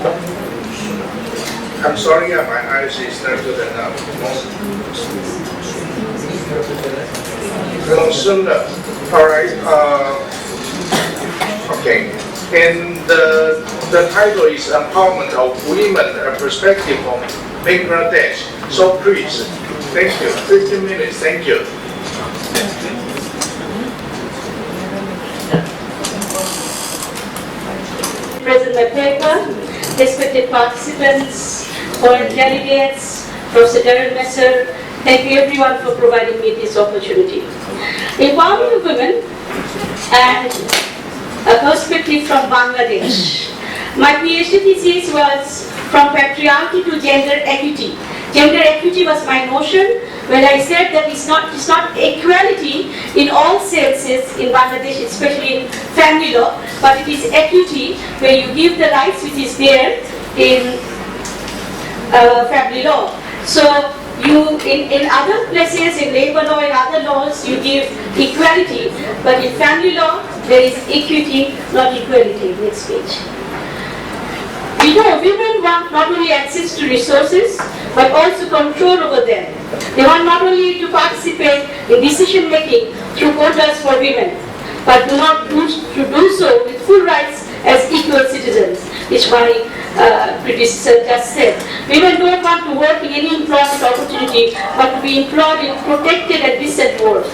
I'm sorry, my eyes is not good enough. Monsoor. All right. Okay. And the title is Empowerment of Women, a Perspective from Bangladesh. So please, thank you. 15 minutes. Thank you. Present my paper, respected participants, foreign delegates, Professor Darren Messer, thank you everyone for providing me this opportunity. Empowerment of women and a perspective from Bangladesh. My PhD thesis was from patriarchy to gender equity. Gender equity was my notion when I said that it's not equality in all senses in Bangladesh, especially in family law, but it is equity where you give the rights which is there in family law. So you in other places, in labor law, in other laws, you give equality, but in family law there is equity, not equality. Next page. We know women want not only access to resources, but also control over them. They want not only to participate in decision making through quotas for women, but to do so with full rights as equal citizens, which my predecessor just said. Women don't want to work in any employment opportunity, but to be employed in protected and decent work.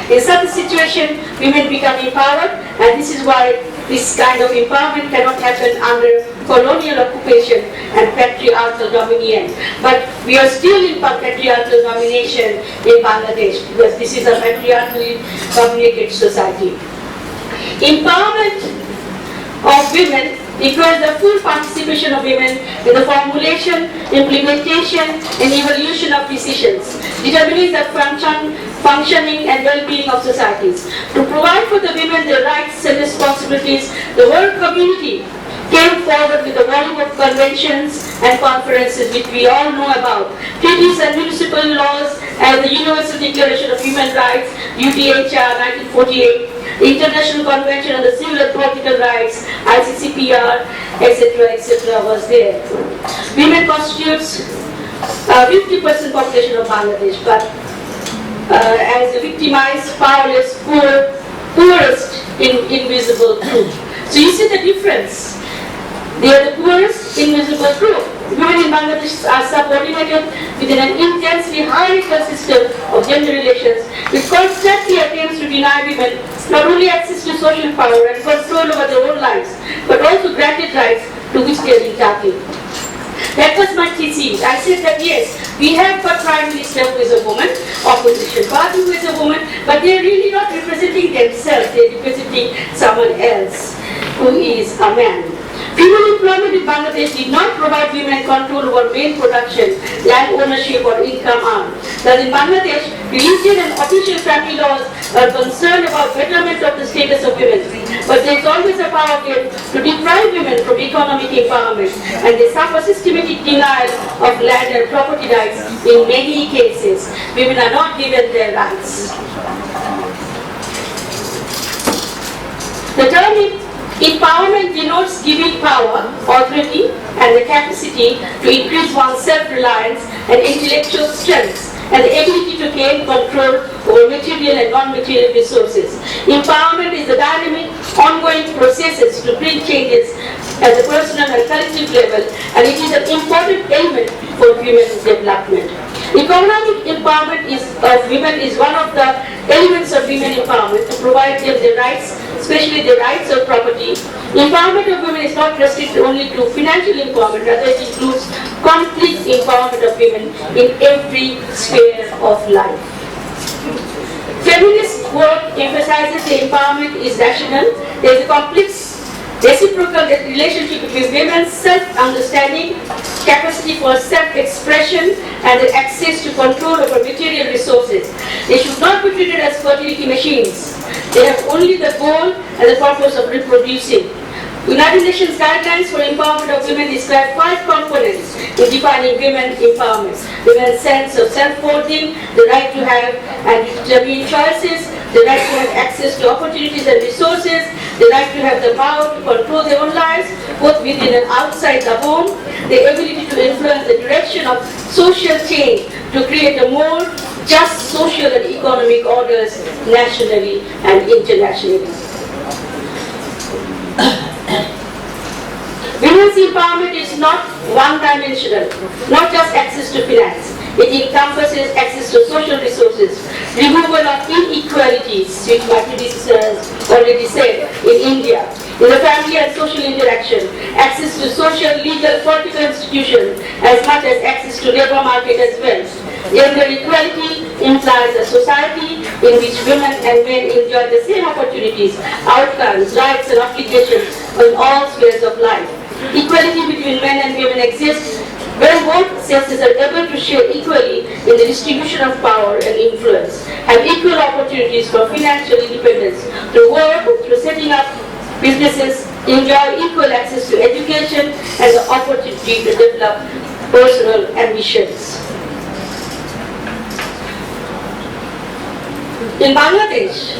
In such a situation, women become empowered, and this is why this kind of empowerment cannot happen under colonial occupation and patriarchal dominion. But we are still in patriarchal domination in Bangladesh, because this is a patriarchally dominated society. Empowerment of women equals the full participation of women in the formulation, implementation, and evolution of decisions, determining the functioning and well-being of societies. To provide for the women their rights and responsibilities, the world community came forward with a volume of conventions and conferences which we all know about. Treaties and municipal laws and the Universal Declaration of Human Rights, UDHR 1948, the International Convention on the Civil and Political Rights, ICCPR, etc., was there. Women constitutes 50% population of Bangladesh, but as a victimized, powerless, poorest, invisible group. So you see the difference. They are the poorest, invisible group. Women in Bangladesh are subordinated within an intensely hierarchical system of gender relations, which constantly attempts to deny women not only access to social power and control over their own lives, but also granted rights to which they are entitled. That was my thesis. I said that yes, we have got Prime Minister who is a woman, opposition party who is a woman, but they are really not representing themselves, they are representing someone else who is a man. Female employment in Bangladesh did not provide women control over main production, land ownership or income earned. Thus in Bangladesh, religion and official family laws are concerned about betterment of the status of women. But there is always a power game to deprive women from economic empowerment, and they suffer systematic denial of land and property rights in many cases. Women are not given their rights. The term empowerment denotes giving power, authority, and the capacity to increase one's self-reliance and intellectual strengths, and the ability to gain control over material and non-material resources. Empowerment is the dynamic, ongoing processes to bring changes at the personal and collective level, and it is an important element for human development. Economic empowerment of women is one of the elements of women empowerment to provide them the rights, especially the rights of property. Empowerment of women is not restricted only to financial empowerment, rather it includes complete empowerment of women in every sphere of life. Feminist work emphasizes the empowerment is rational. There is a complex reciprocal relationship between women's self-understanding, capacity for self-expression, and the access to control over material resources. They should not be treated as fertility machines. They have only the goal and the purpose of reproducing. United Nations guidelines for empowerment of women describe 5 components: in defining women empowerment. Women's sense of self-worthing, the right to have and determine choices, the right to have access to opportunities and resources, the right to have the power to control their own lives, both within and outside the home, the ability to influence the direction of social change to create a more just social and economic orders nationally and internationally. Women's empowerment is not one-dimensional, not just access to finance. It encompasses access to social resources, removal of inequalities, which my predecessors already said, in India, in the family and social interaction, access to social, legal, political institutions, as much as access to labor market as well. Gender equality implies a society in which women and men enjoy the same opportunities, outcomes, rights and obligations in all spheres of life. Equality between men and women exists when both sexes are able to share equally in the distribution of power and influence, have equal opportunities for financial independence through work, through setting up businesses, enjoy equal access to education and the opportunity to develop personal ambitions. In Bangladesh,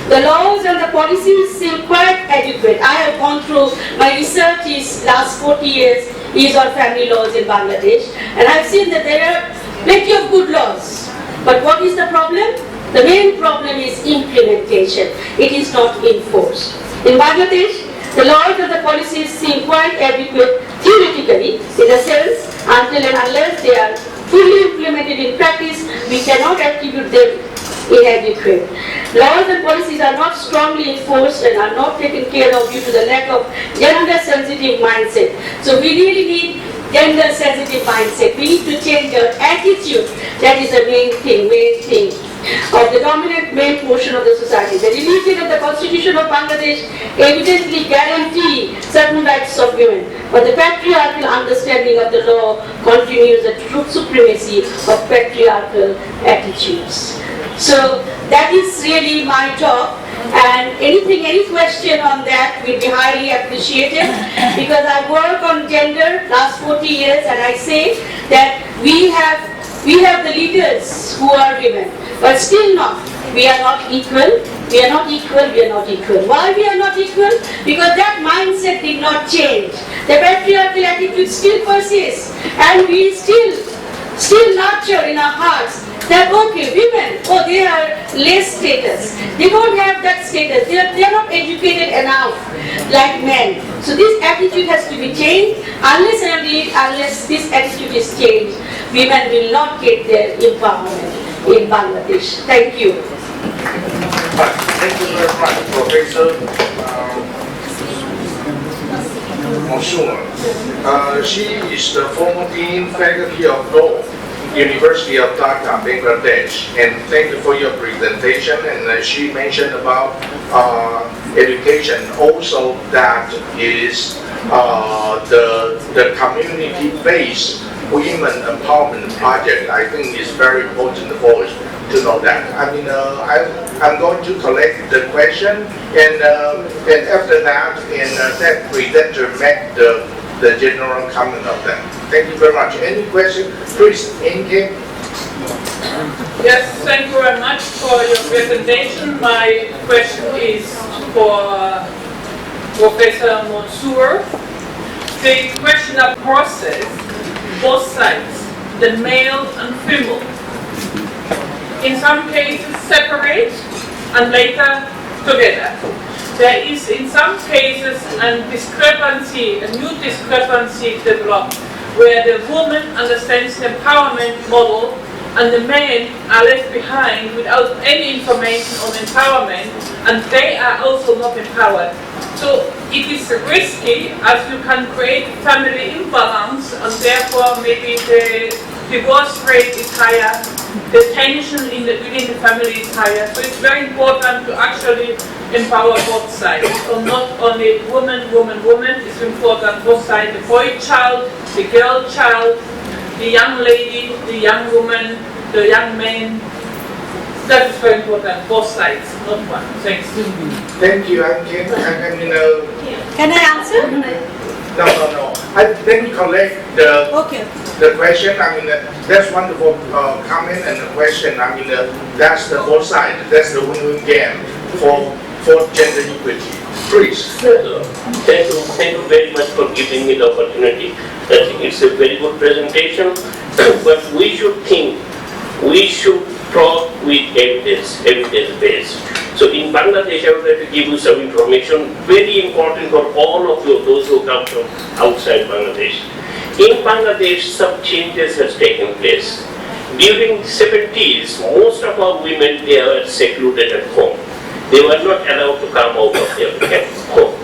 the laws and the policies seem quite adequate. I have gone through, my research is last 40 years is on family laws in Bangladesh, and I've seen that there are plenty of good laws. But what is the problem? The main problem is implementation. It is not enforced. In Bangladesh, the laws and the policies seem quite adequate theoretically, in a sense, until and unless they are fully implemented in practice, we cannot attribute them inadequate. Laws and policies are not strongly enforced and are not taken care of due to the lack of gender-sensitive mindset. So we really need gender-sensitive mindset. We need to change our attitude. That is the main thing of the dominant main portion of the society. The religion and the constitution of Bangladesh evidently guarantee certain rights of women, but the patriarchal understanding of the law continues the truth supremacy of patriarchal attitudes. So that is really my talk, and any question on that will be highly appreciated, because I work on gender last 40 years, and I say that we have the leaders who are women, but still not. We are not equal. We are not equal. We are not equal. Why we are not equal? Because that mindset did not change. The patriarchal attitude still persists, and we still nurture in our hearts that okay, women, they are less status. They don't have that status. They are not educated enough like men. So this attitude has to be changed. Unless this attitude is changed, women will not get their empowerment in Bangladesh. Thank you. Thank you very much, Professor Monsoor. She is the former Dean Faculty of Law, University of Dhaka, Bangladesh, and thank you for your presentation. And she mentioned about education. Also, that is the community-based women empowerment project. I think is very important for us to know that. I mean, I'm going to collect the question, and after that, that presenter make the general comment of that. Thank you very much. Any question? Please, Inge. Yes, thank you very much for your presentation. My question is for Professor Monsoor. The question of process, both sides, the male and female, in some cases separate and later together. There is in some cases a new discrepancy developed, where the woman understands the empowerment model and the men are left behind without any information on empowerment, and they are also not empowered. So it is risky, as you can create family imbalance, and therefore maybe the divorce rate is higher, the tension within the family is higher. So it's very important to actually empower both sides. So not only woman, it's important both sides, the boy child, the girl child, the young lady, the young woman, the young man. That is very important, both sides, not one. Thanks. Thank you. Can I answer? No. let me collect the question. I mean, that's wonderful comment and the question. I mean, that's the both sides. That's the win-win game for gender equity. Please. Thank you very much for giving me the opportunity. I think it's a very good presentation, but we should talk with evidence-based. So in Bangladesh, I would like to give you some information, very important for all of you, those who come from outside Bangladesh. In Bangladesh, some changes has taken place. During the 70s, most of our women, they were secluded at home. They were not allowed to come out of their home.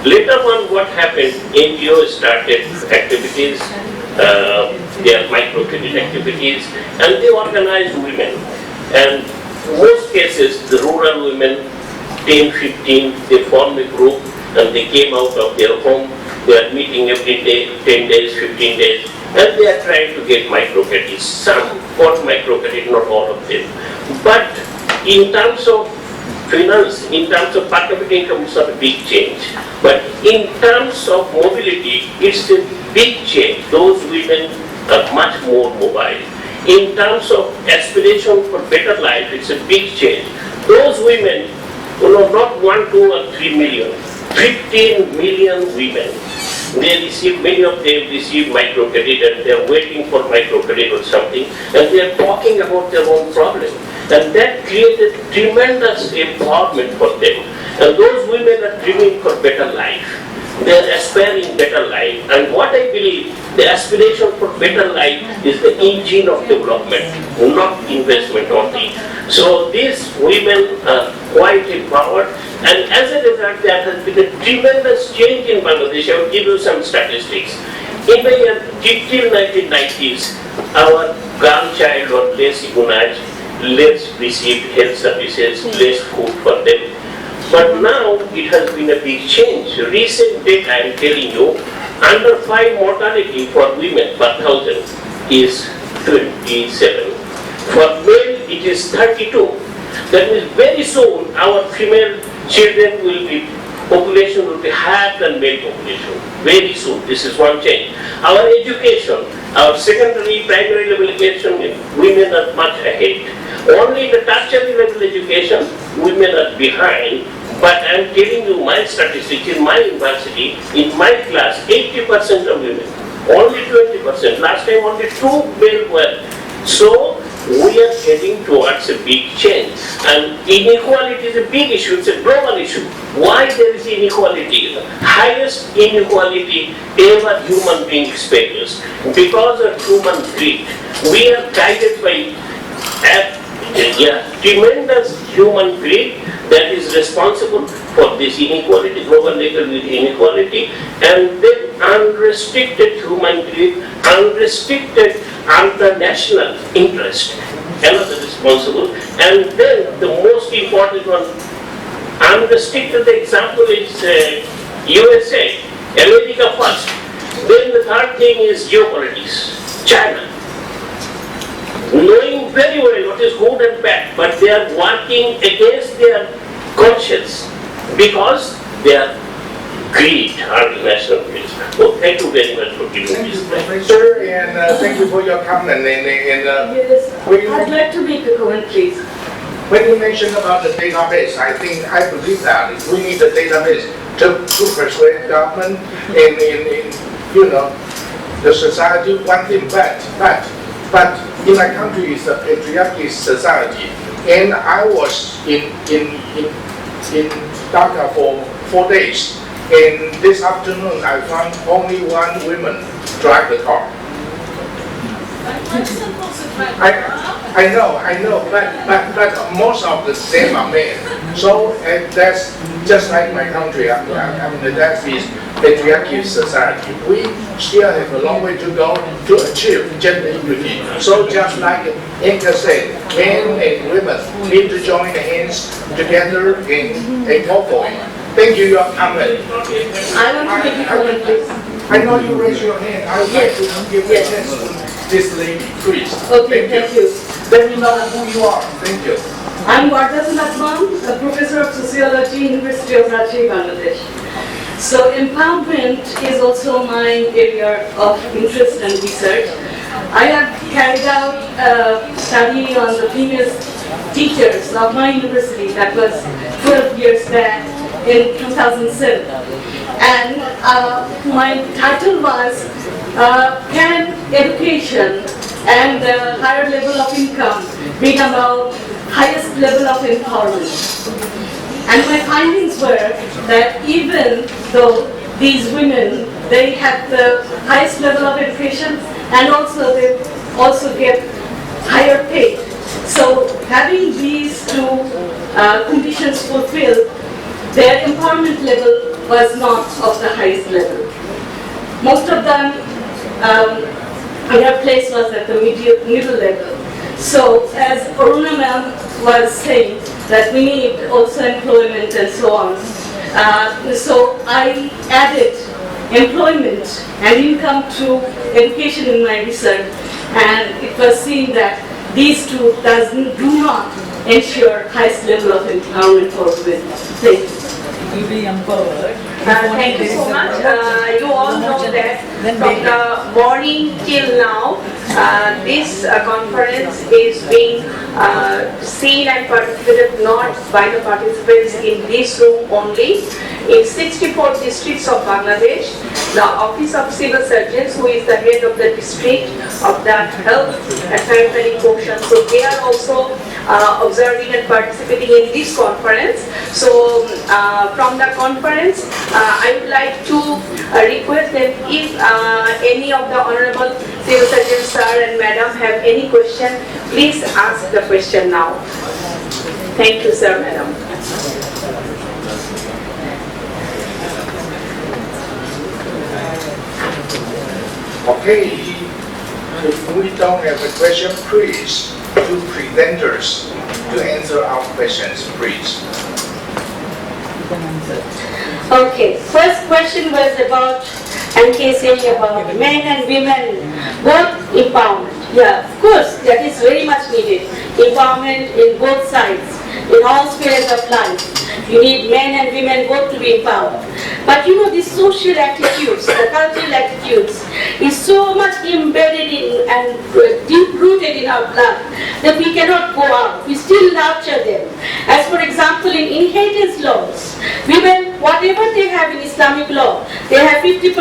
Later on, what happened, NGO started activities, their microcredit activities, and they organized women. And most cases, the rural women, 10, 15, they formed a group and they came out of their home. They are meeting every day, 10 days, 15 days, and they are trying to get microcredits. Some got microcredit, not all of them. But in terms of finance, in terms of per capita income, it's not a big change. But in terms of mobility, it's a big change. Those women are much more mobile. In terms of aspiration for better life, it's a big change. Those women, not 1, 2, or 3 million, 15 million women. They receive, many of them receive microcredit and they are waiting for microcredit or something, and they are talking about their own problem. And that created tremendous empowerment for them. And those women are dreaming for better life. They are aspiring better life. And what I believe, the aspiration for better life is the engine of development, not investment only. So these women are quite empowered, and as a result, there has been a tremendous change in Bangladesh. I will give you some statistics. In the year till 1990s, our girl child was less immunized, less received health services, less food for them. But now it has been a big change. Recent data, I am telling you, under 5 mortality for women per 1,000 is 27. For male, it is 32. That means very soon our female children will be, population will be higher than male population. Very soon. This is one change. Our education, our secondary, primary level education, women are much ahead. Only the tertiary level education, women are behind. But I am telling you my statistics in my university, in my class, 80% of women, only 20%. Last time only 2 male were. So we are heading towards a big change. And inequality is a big issue, it's a global issue. Why there is inequality? Highest inequality ever human being experienced. Because of human greed. We are guided by tremendous human greed that is responsible for this inequality, global level inequality, and then unrestricted human greed, unrestricted international interest, another responsible, and then the most important one, unrestricted example is USA, America first. Then the third thing is geopolitics, China. Knowing very well what is good and bad, but they are working against their conscience because they are greed, national greed. So thank you very much for giving me this time. Professor, and thank you for your comment. Yes, I'd like to make a comment, please. When you mentioned about the database, I believe that we need a database to persuade government in the society one thing, but in my country is a patriarchal society, and I was in Dhaka for 4 days, and this afternoon I found only 1 woman drive the car. I know, but most of them are men. So that's just like my country. I mean, that is patriarchal society. We still have a long way to go to achieve gender equity. So just like Inka said, men and women need to join hands together and go for it. Thank you, your comment. I want to make a comment, please. I know you raise your hand. I would like to give a chance to this lady, please. Okay, thank you. Let me know who you are. Thank you. I'm Taslima Monsoor, a professor of sociology, University of Rajshahi, Bangladesh. So empowerment is also my area of interest and research. I have carried out a study on the female teachers of my university that was 12 years back in 2007. And my title was, Can Education and the Higher Level of Income Bring About Highest Level of Empowerment? And my findings were that even though these women, they have the highest level of education and also they also get higher pay. So having these two conditions fulfilled, their empowerment level was not of the highest level. Most of them, their place was at the middle level. So as Aruna ma'am was saying, that we need also employment and so on. So I added employment and income to education in my research, and it was seen that these two do not ensure highest level of empowerment for women. Thank you. Will be empowered. Thank you so much. You all know that from the morning till now, this conference is being seen and participated not by the participants in this room only. In 64 districts of Bangladesh, the Office of Civil Surgeons, who is the head of the district of the health and sanitary portion, so they are also observing and participating in this conference. So from the conference, I would like to request that if any of the Honorable Civil Surgeons sir and madam have any question, please ask the question now. Thank you, sir, madam. Okay, if we don't have a question, please, to presenters to answer our questions, please. Okay, first question was about, and saying about men and women, both empowerment. Yeah, of course, that is very much needed. Empowerment in both sides, in all spheres of life. You need men and women both to be empowered. But you know, these social attitudes, the cultural attitudes, is so much embedded in and deep-rooted in our blood that we cannot go out. We still nurture them. As for example, in inheritance laws, women, whatever they have in Islamic law, they have 50%.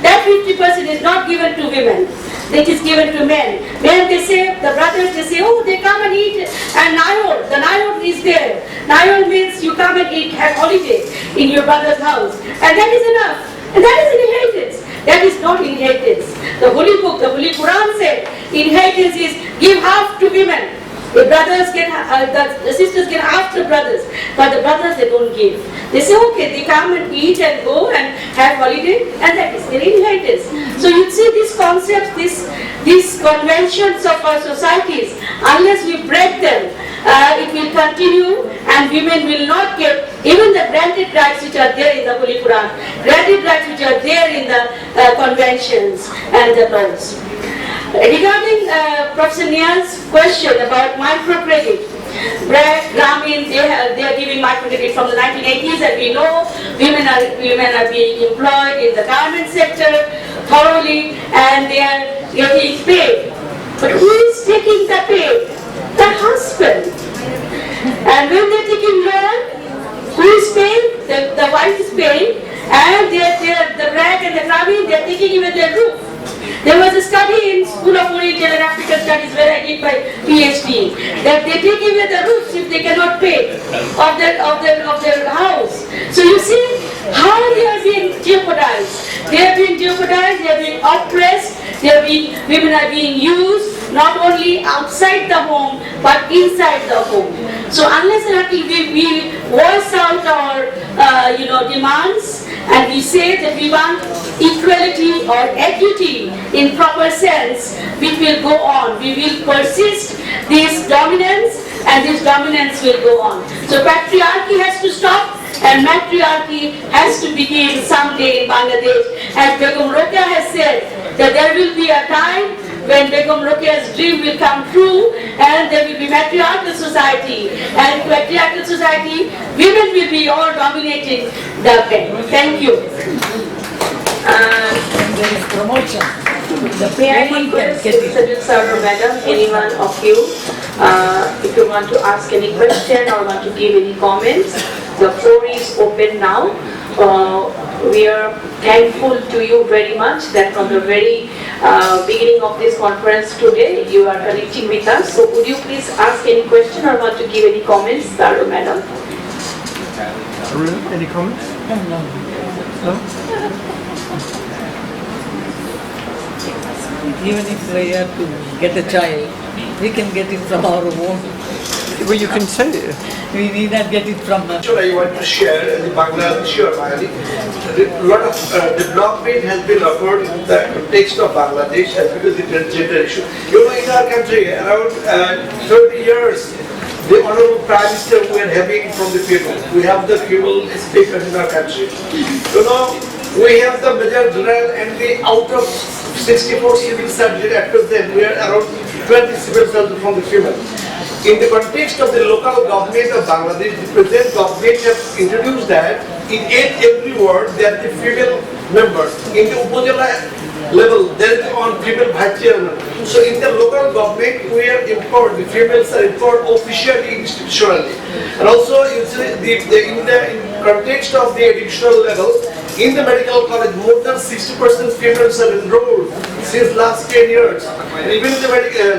That 50% is not given to women. It is given to men. Men, they say, the brothers, they say, oh, they come and eat, and Nayod, the Nayod is there. Nayod means you come and eat, have holiday in your brother's house. And that is enough. And that is inheritance. That is not inheritance. The Holy Book, the Holy Quran said, inheritance is give half to women. The brothers get, the sisters get half to brothers, but the brothers they don't give. They say, okay, they come and eat and go and have holiday, and that is their inheritance. So you see these concepts, these conventions of our societies, unless we break them, it will continue, and women will not get even the granted rights which are there in the Holy Quran, granted rights which are there in the conventions and the laws. Regarding Professor Nia's question about microcredit, Grameen, they are giving microcredit from the 1980s, and we know women are being employed in the garment sector thoroughly, and they are getting paid. But who is taking the pay? The husband. And when they are taking loan, who is paying? The wife is paying, and the rag and the Grameen, they are taking even their roof. There was a study in School of Oriental and African Studies where I did my Ph.D. that they take away the roofs if they cannot pay of their house. So you see how they are being jeopardized. They are being jeopardized, they are being oppressed, women are being used not only outside the home but inside the home. So unless and until we voice out our demands, and we say that we want equality or equity in proper sense, we will go on. We will persist this dominance, and this dominance will go on. So patriarchy has to stop, and matriarchy has to begin someday in Bangladesh. As Begum Rokeya has said, that there will be a time when Begum Rokeya's dream will come true, and there will be matriarchal society. And matriarchal society, women will be all dominating the men. Thank you. And there is promotion. The May I woman can request get it. Civil Servant Madam, anyone of you, if you want to ask any question or want to give any comments, the floor is open now. We are thankful to you very much that from the very beginning of this conference today, you are connecting with us. So would you please ask any question or want to give any comments, Sarah Madam? Any comments? No? Even if we have to get a child, we can get it from our own. Well, you can say it. We need not get it from Sure, I want to share the Bangladesh or Bangladesh. A lot of development has been occurred in the context of Bangladesh as because of the gender issue. You know, in our country, around 30 years, the Honorable Prime Minister we are having from the people. We have the female speakers in our country. You know, we have the Major General and the out of 64 civil surgeons at present, we are around 20 civil surgeons from the female. In the context of the local government of Bangladesh, the present government has introduced that in every ward there are the female members. In the Upazila level, there is on female vice chairman. So in the local government, we are empowered, the females are empowered officially, institutionally. And also in the context of the educational level, in the medical college, more than 60% females are enrolled since last 10 years. And even in the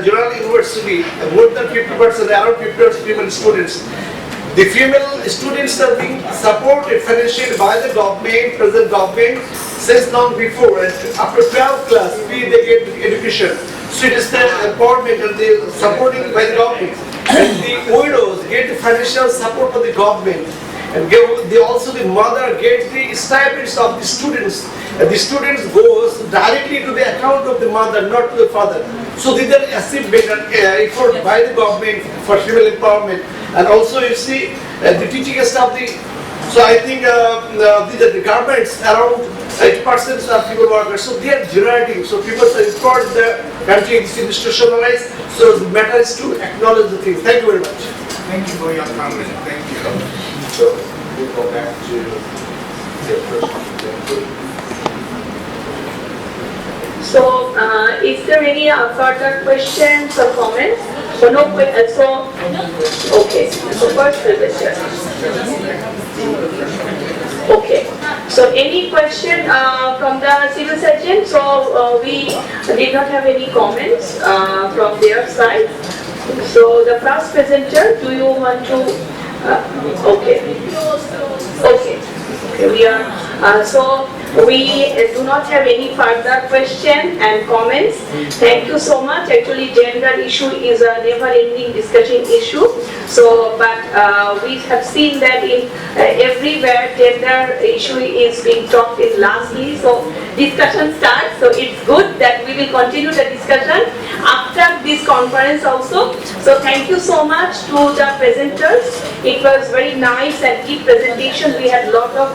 general university, more than 50%, around 50% female students. The female students are being supported financially by the government, present government, since long before. And after 12th class, they get education. So it is the empowerment and the supporting by the government. And the widows get the financial support from the government. And also the mother gets the stipends of the students. And the students goes directly to the account of the mother, not to the father. So these are achievement and effort by the government for female empowerment. And also you see the teaching staff. So I think the governments around 8% are female workers. So they are generating. So people are empowered. The country is institutionalized. So the matter is to acknowledge the things. Thank you very much. Thank you for your comment. Thank you. So we'll go back to the first one. So, is there any further questions or comments? So no okay. So first question. Okay. So any question from the civil surgeon? So we did not have any comments from their side. So the first presenter, do you want to? Okay. Okay. We are so we do not have any further question and comments. Thank you so much. Actually, gender issue is a never-ending discussion issue. So, but we have seen that in everywhere gender issue is being talked in largely. So discussion starts. So it's good that we will continue the discussion after this conference also. So thank you so much to the presenters. It was very nice and deep presentation. We had a lot of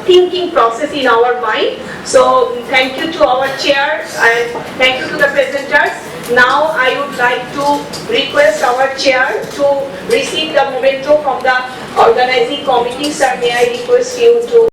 thinking process in our mind. So thank you to our chair and thank you to the presenters. Now I would like to request our chair to receive the memento from the organizing committee. Sir, may I request you to